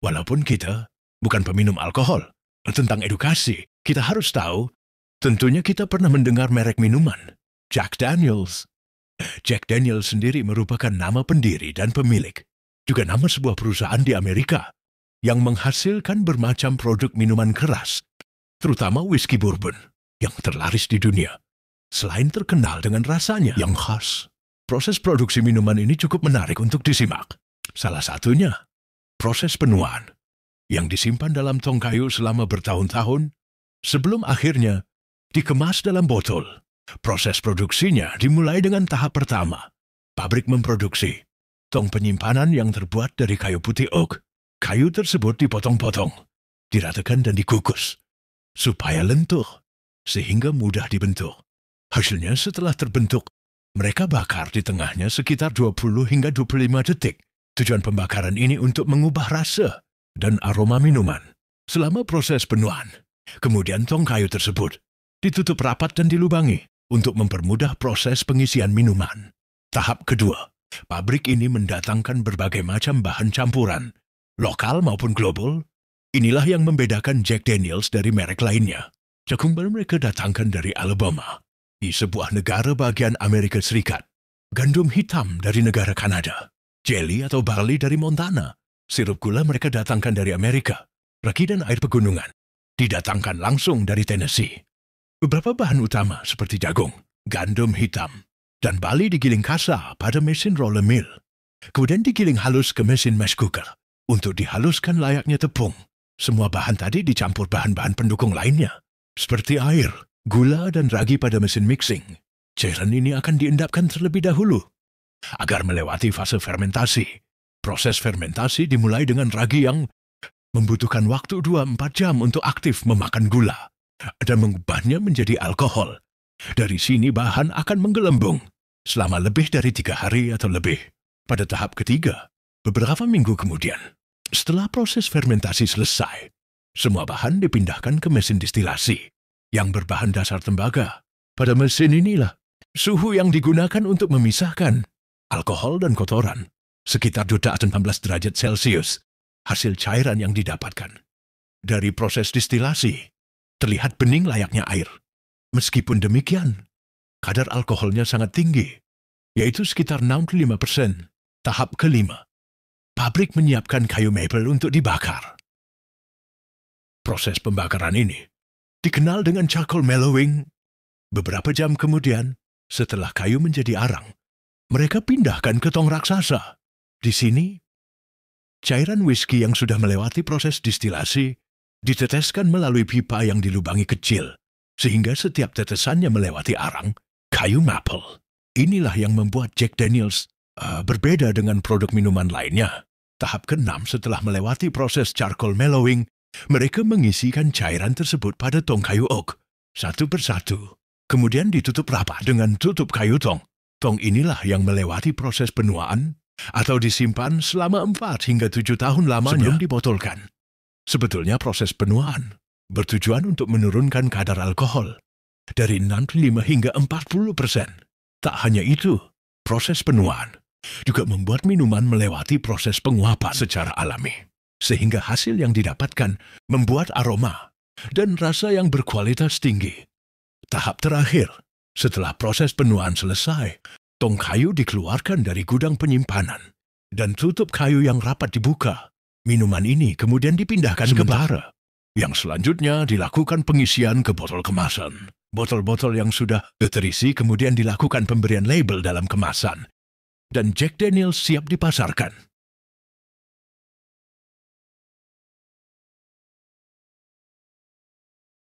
Walaupun kita bukan peminum alkohol, tentang edukasi, kita harus tahu, tentunya kita pernah mendengar merek minuman, Jack Daniels. Jack Daniels sendiri merupakan nama pendiri dan pemilik, juga nama sebuah perusahaan di Amerika, yang menghasilkan bermacam produk minuman keras, terutama whisky bourbon, yang terlaris di dunia. Selain terkenal dengan rasanya yang khas, proses produksi minuman ini cukup menarik untuk disimak. Salah satunya, proses penuaan, yang disimpan dalam tong kayu selama bertahun-tahun, sebelum akhirnya dikemas dalam botol. Proses produksinya dimulai dengan tahap pertama. Pabrik memproduksi tong penyimpanan yang terbuat dari kayu putih oak. Kayu tersebut dipotong-potong, diratakan dan dikukus, supaya lentur, sehingga mudah dibentuk. Hasilnya setelah terbentuk, mereka bakar di tengahnya sekitar 20 hingga 25 detik. Tujuan pembakaran ini untuk mengubah rasa dan aroma minuman. Selama proses penuaan, kemudian tong kayu tersebut ditutup rapat dan dilubangi untuk mempermudah proses pengisian minuman. Tahap kedua, pabrik ini mendatangkan berbagai macam bahan campuran, lokal maupun global. Inilah yang membedakan Jack Daniels dari merek lainnya. Jagung mereka datangkan dari Alabama, di sebuah negara bagian Amerika Serikat. Gandum hitam dari negara Kanada. Jelly atau barley dari Montana. Sirup gula mereka datangkan dari Amerika. Ragi dan air pegunungan didatangkan langsung dari Tennessee. Beberapa bahan utama seperti jagung, gandum hitam, dan barley digiling kasar pada mesin roller mill. Kemudian digiling halus ke mesin mash cooker untuk dihaluskan layaknya tepung. Semua bahan tadi dicampur bahan-bahan pendukung lainnya, seperti air, gula, dan ragi pada mesin mixing. Cairan ini akan diendapkan terlebih dahulu agar melewati fase fermentasi. Proses fermentasi dimulai dengan ragi yang membutuhkan waktu 2-4 jam untuk aktif memakan gula dan mengubahnya menjadi alkohol. Dari sini bahan akan menggelembung selama lebih dari 3 hari atau lebih. Pada tahap ketiga, beberapa minggu kemudian, setelah proses fermentasi selesai, semua bahan dipindahkan ke mesin distilasi yang berbahan dasar tembaga. Pada mesin inilah suhu yang digunakan untuk memisahkan alkohol dan kotoran, sekitar 18 derajat Celcius, hasil cairan yang didapatkan. Dari proses distilasi, terlihat bening layaknya air. Meskipun demikian, kadar alkoholnya sangat tinggi, yaitu sekitar 65%. Tahap kelima, pabrik menyiapkan kayu maple untuk dibakar. Proses pembakaran ini dikenal dengan charcoal mellowing. Beberapa jam kemudian, setelah kayu menjadi arang, mereka pindahkan ke tong raksasa. Di sini, cairan whisky yang sudah melewati proses distilasi diteteskan melalui pipa yang dilubangi kecil, sehingga setiap tetesannya melewati arang kayu maple. Inilah yang membuat Jack Daniels berbeda dengan produk minuman lainnya. Tahap ke-6, setelah melewati proses charcoal mellowing, mereka mengisikan cairan tersebut pada tong kayu oak, satu persatu. Kemudian ditutup rapat dengan tutup kayu tong. Tong inilah yang melewati proses penuaan atau disimpan selama 4 hingga 7 tahun lamanya sebelum dibotolkan. Sebetulnya proses penuaan bertujuan untuk menurunkan kadar alkohol dari 65 hingga 40%. Tak hanya itu, proses penuaan juga membuat minuman melewati proses penguapan secara alami, sehingga hasil yang didapatkan membuat aroma dan rasa yang berkualitas tinggi. Tahap terakhir, setelah proses penuaan selesai, tong kayu dikeluarkan dari gudang penyimpanan dan tutup kayu yang rapat dibuka. Minuman ini kemudian dipindahkan ke bara. Yang selanjutnya dilakukan pengisian ke botol kemasan. Botol-botol yang sudah terisi kemudian dilakukan pemberian label dalam kemasan. Dan Jack Daniels siap dipasarkan.